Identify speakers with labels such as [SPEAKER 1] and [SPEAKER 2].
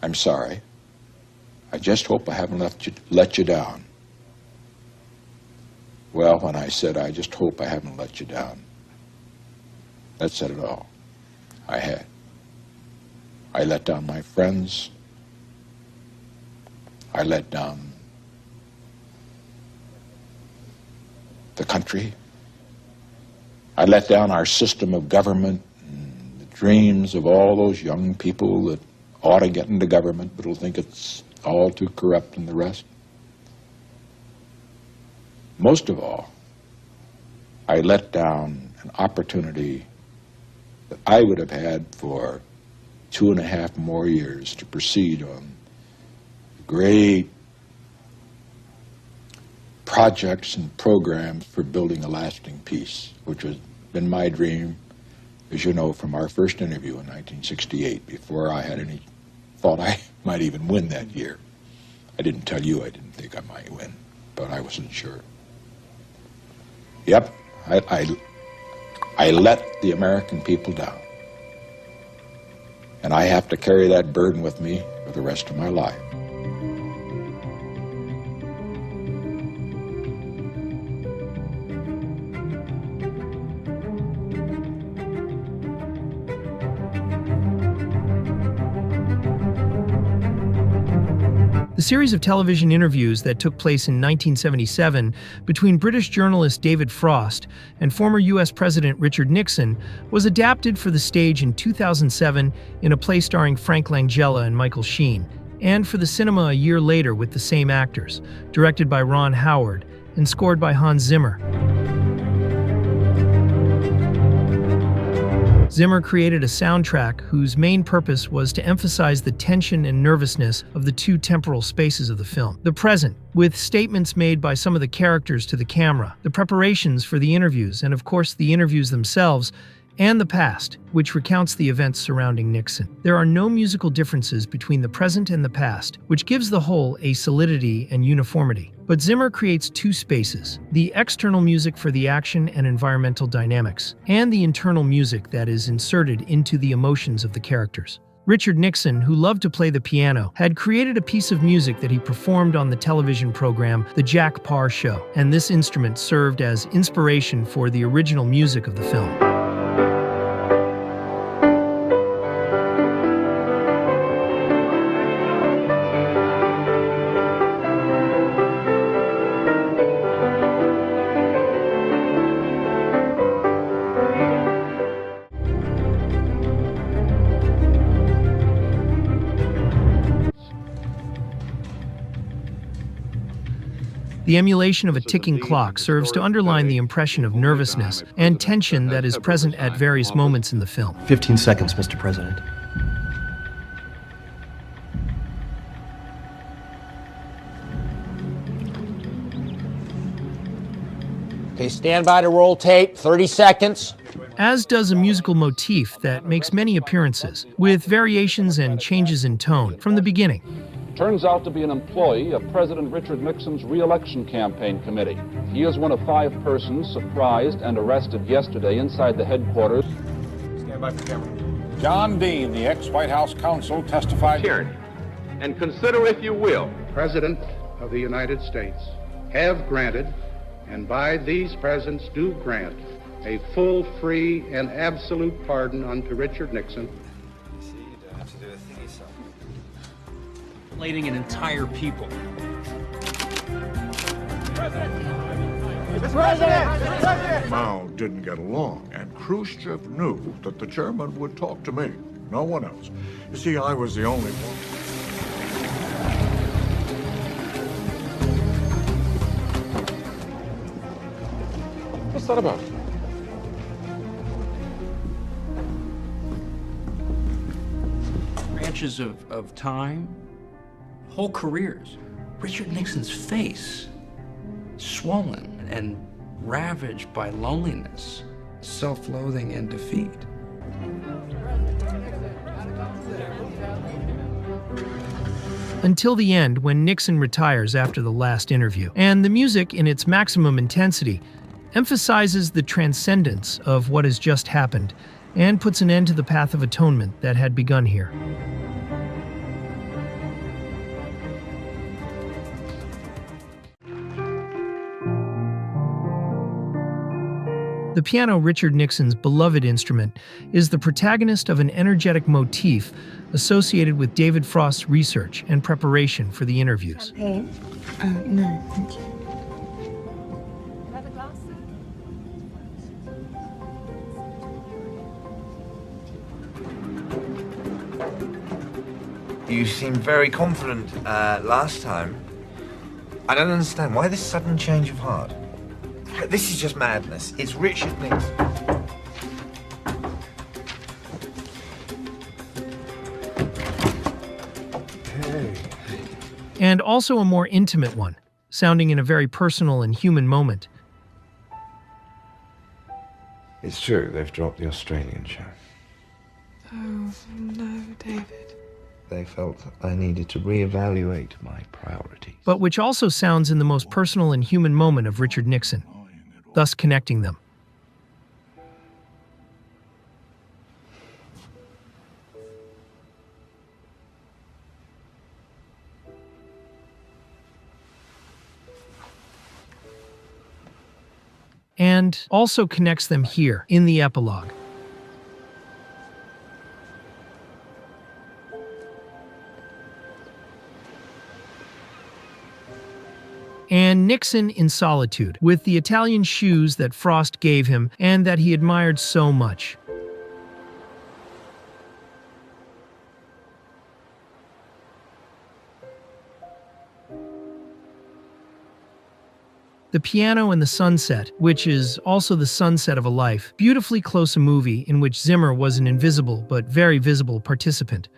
[SPEAKER 1] I'm sorry. I just hope I haven't let you down. Well, when I said, I just hope I haven't let you down, that said it all. I had. I let down my friends. I let down the country. I let down our system of government and the dreams of all those young people that ought to get into government but will think it's all too corrupt and the rest. Most of all, I let down an opportunity that I would have had for 2.5 more years to proceed on great projects and programs for building a lasting peace, which has been my dream, as you know, from our first interview in 1968, before I had any thought I might even win that year. I didn't tell you I didn't think I might win, but I wasn't sure. Yep, I let the American people down. And I have to carry that burden with me for the rest of my life.
[SPEAKER 2] The series of television interviews that took place in 1977 between British journalist David Frost and former U.S. President Richard Nixon was adapted for the stage in 2007 in a play starring Frank Langella and Michael Sheen, and for the cinema a year later with the same actors, directed by Ron Howard and scored by Hans Zimmer. Zimmer created a soundtrack whose main purpose was to emphasize the tension and nervousness of the two temporal spaces of the film. The present, with statements made by some of the characters to the camera, the preparations for the interviews, and of course the interviews themselves, and the past, which recounts the events surrounding Nixon. There are no musical differences between the present and the past, which gives the whole a solidity and uniformity. But Zimmer creates two spaces, the external music for the action and environmental dynamics, and the internal music that is inserted into the emotions of the characters. Richard Nixon, who loved to play the piano, had created a piece of music that he performed on the television program The Jack Paar Show, and this instrument served as inspiration for the original music of the film. The emulation of a ticking clock serves to underline the impression of nervousness and tension that is present at various moments in the film.
[SPEAKER 3] 15 seconds, Mr. President.
[SPEAKER 4] Okay, stand by to roll tape, 30 seconds.
[SPEAKER 2] As does a musical motif that makes many appearances, with variations and changes in tone from the beginning.
[SPEAKER 5] Turns out to be an employee of President Richard Nixon's re-election campaign committee. He is one of 5 persons surprised and arrested yesterday inside the headquarters.
[SPEAKER 6] Stand by for camera. John Dean, the ex-White House counsel, testified.
[SPEAKER 7] Tyranny. And consider, if you will,
[SPEAKER 8] President of the United States have granted, and by these presents do grant, a full, free, and absolute pardon unto Richard Nixon.
[SPEAKER 9] An entire people.
[SPEAKER 6] Mr. President! Mao didn't get along, and Khrushchev knew that the chairman would talk to me, no one else. You see, I was the only one.
[SPEAKER 5] What's that about?
[SPEAKER 9] Branches of time. Whole careers. Richard Nixon's face, swollen and ravaged by loneliness, self-loathing, and defeat.
[SPEAKER 2] Until the end, when Nixon retires after the last interview. And the music, in its maximum intensity, emphasizes the transcendence of what has just happened and puts an end to the path of atonement that had begun here. The piano, Richard Nixon's beloved instrument, is the protagonist of an energetic motif associated with David Frost's research and preparation for the interviews.
[SPEAKER 3] Champagne? No, thank you.
[SPEAKER 10] You seemed very confident last time. I don't understand. Why this sudden change of heart? This is just madness. It's Richard Nixon.
[SPEAKER 6] Hey.
[SPEAKER 2] And also a more intimate one, sounding in a very personal and human moment.
[SPEAKER 10] It's true, they've dropped the Australian show.
[SPEAKER 3] Oh, no, David.
[SPEAKER 10] They felt I needed to reevaluate my priorities.
[SPEAKER 2] But which also sounds in the most personal and human moment of Richard Nixon, thus connecting them. And also connects them here in the epilogue. And Nixon in solitude, with the Italian shoes that Frost gave him and that he admired so much. The piano and the sunset, which is also the sunset of a life, beautifully close a movie in which Zimmer was an invisible but very visible participant.